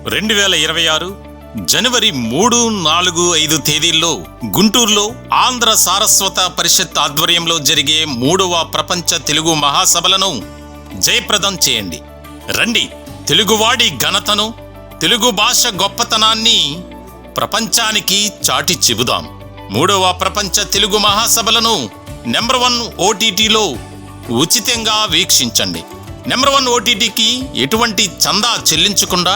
2026 జనవరి 3, 4, 5 తేదీల్లో గుంటూరులో ఆంధ్ర సారస్వత పరిషత్ ఆధ్వర్యంలో జరిగే 3వ ప్రపంచ తెలుగు మహాసభలను జయప్రదం చేయండి. రండి, తెలుగువాడి ఘనతను, తెలుగు భాష గొప్పతనాన్ని ప్రపంచానికి చాటి చెబుదాం. 3వ ప్రపంచ తెలుగు మహాసభలను నెంబర్ 1 OTTలో ఉచితంగా వీక్షించండి. నెంబర్ 1 OTTకి ఎటువంటి చందా చెల్లించకుండా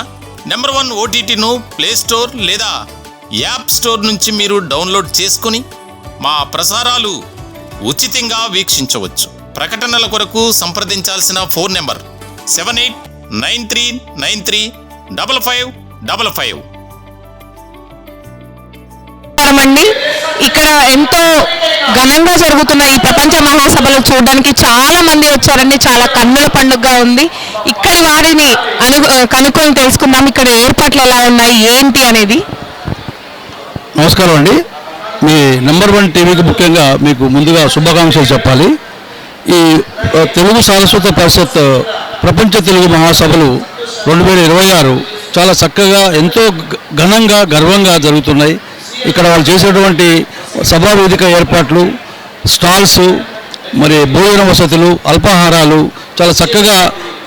నెంబర్ 1 OTTను ప్లేస్టోర్ లేదా యాప్ స్టోర్ నుంచి మీరు డౌన్లోడ్ చేసుకుని మా ప్రసారాలు ఉచితంగా వీక్షించవచ్చు. ప్రకటనల కొరకు సంప్రదించాల్సిన ఫోన్ నెంబర్ 7893935555. ఇక్కడ ఎంతో ఘనంగా జరుగుతున్న ఈ ప్రపంచ మహాసభలు చూడడానికి చాలా మంది వచ్చారండి. చాలా కన్నుల పండుగగా ఉంది. ఇక్కడి వారిని కనుక్కొని తెలుసుకుందాం, ఇక్కడ ఏర్పాట్లు ఎలా ఉన్నాయి ఏంటి అనేది. నమస్కారం అండి. మీ నెంబర్ 1 టీవీకి ముఖ్యంగా మీకు ముందుగా శుభాకాంక్షలు చెప్పాలి. ఈ తెలుగు సారస్వత పరిషత్ ప్రపంచ తెలుగు మహాసభలు 2026 చాలా చక్కగా ఎంతో ఘనంగా గర్వంగా జరుగుతున్నాయి. ఇక్కడ వాళ్ళు చేసేటువంటి సభా వేదిక ఏర్పాట్లు, స్టాల్స్, మరి భోజన వసతులు, అల్పాహారాలు చాలా చక్కగా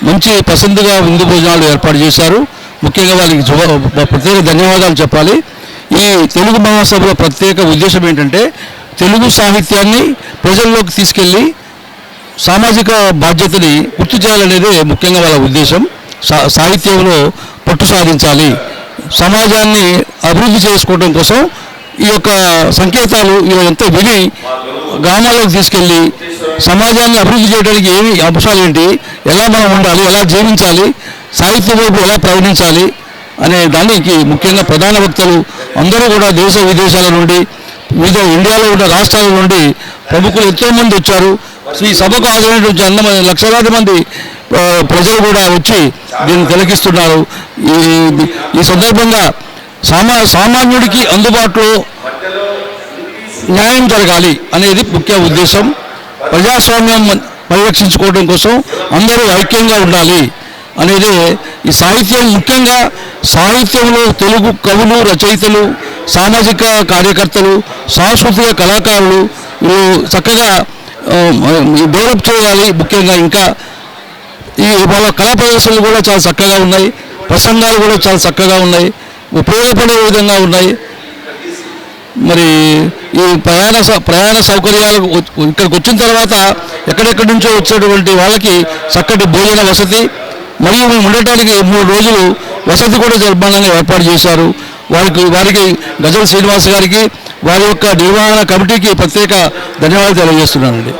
మంచి పసందుగా విందు భోజనాలు ఏర్పాటు చేశారు. ముఖ్యంగా వాళ్ళకి ప్రత్యేక ధన్యవాదాలు చెప్పాలి. ఈ తెలుగు మహాసభల ప్రత్యేక ఉద్దేశం ఏంటంటే తెలుగు సాహిత్యాన్ని ప్రజల్లోకి తీసుకెళ్ళి సామాజిక బాధ్యతని గుర్తు చేయాలనేదే ముఖ్యంగా వాళ్ళ ఉద్దేశం. సాహిత్యంలో పట్టు సాధించాలి, సమాజాన్ని అభివృద్ధి చేసుకోవడం కోసం ఈ యొక్క సంకేతాలు ఎంత విని గ్రామాల్లోకి తీసుకెళ్ళి సమాజాన్ని అభివృద్ధి చేయడానికి ఏమి అంశాలు ఏంటి, ఎలా మనం ఉండాలి, ఎలా జీవించాలి, సాహిత్యం వైపు ఎలా ప్రయాణించాలి అనే దానికి ముఖ్యంగా ప్రధాన వక్తలు అందరూ కూడా దేశ విదేశాల నుండి, వివిధ ఇండియాలో ఉన్న రాష్ట్రాల నుండి ప్రముఖులు ఎంతోమంది వచ్చారు. ఈ సభకు హాజరైనటువంటి లక్షలాది మంది ప్రజలు కూడా వచ్చి దీన్ని తిలకిస్తున్నారు. ఈ సందర్భంగా సామాన్యుడికి అందుబాటులో న్యాయం జరగాలి అనేది ముఖ్య ఉద్దేశం. ప్రజాస్వామ్యం పరిరక్షించుకోవడం కోసం అందరూ ఐక్యంగా ఉండాలి అనేది ఈ సాహిత్యం. ముఖ్యంగా సాహిత్యంలో తెలుగు కవులు, రచయితలు, సామాజిక కార్యకర్తలు, సాంస్కృతిక కళాకారులు చక్కగా డెవలప్ చేయాలి. ముఖ్యంగా ఇంకా ఈ వాళ్ళ కళా ప్రదర్శనలు కూడా చాలా చక్కగా ఉన్నాయి, ప్రసంగాలు కూడా చాలా చక్కగా ఉన్నాయి, ఉపయోగపడే విధంగా ఉన్నాయి. మరి ఈ ప్రయాణ సౌకర్యాలు ఇక్కడికి వచ్చిన తర్వాత ఎక్కడెక్కడి నుంచో వచ్చేటువంటి వాళ్ళకి చక్కటి భోజన వసతి మరియు ఉండటానికి 3 రోజులు వసతి కూడా నిర్మాణంగా ఏర్పాటు చేశారు. వారికి గజల్ శ్రీనివాస్ గారికి, వారి యొక్క నిర్వహణ కమిటీకి ప్రత్యేక ధన్యవాదాలు తెలియజేస్తున్నానండి.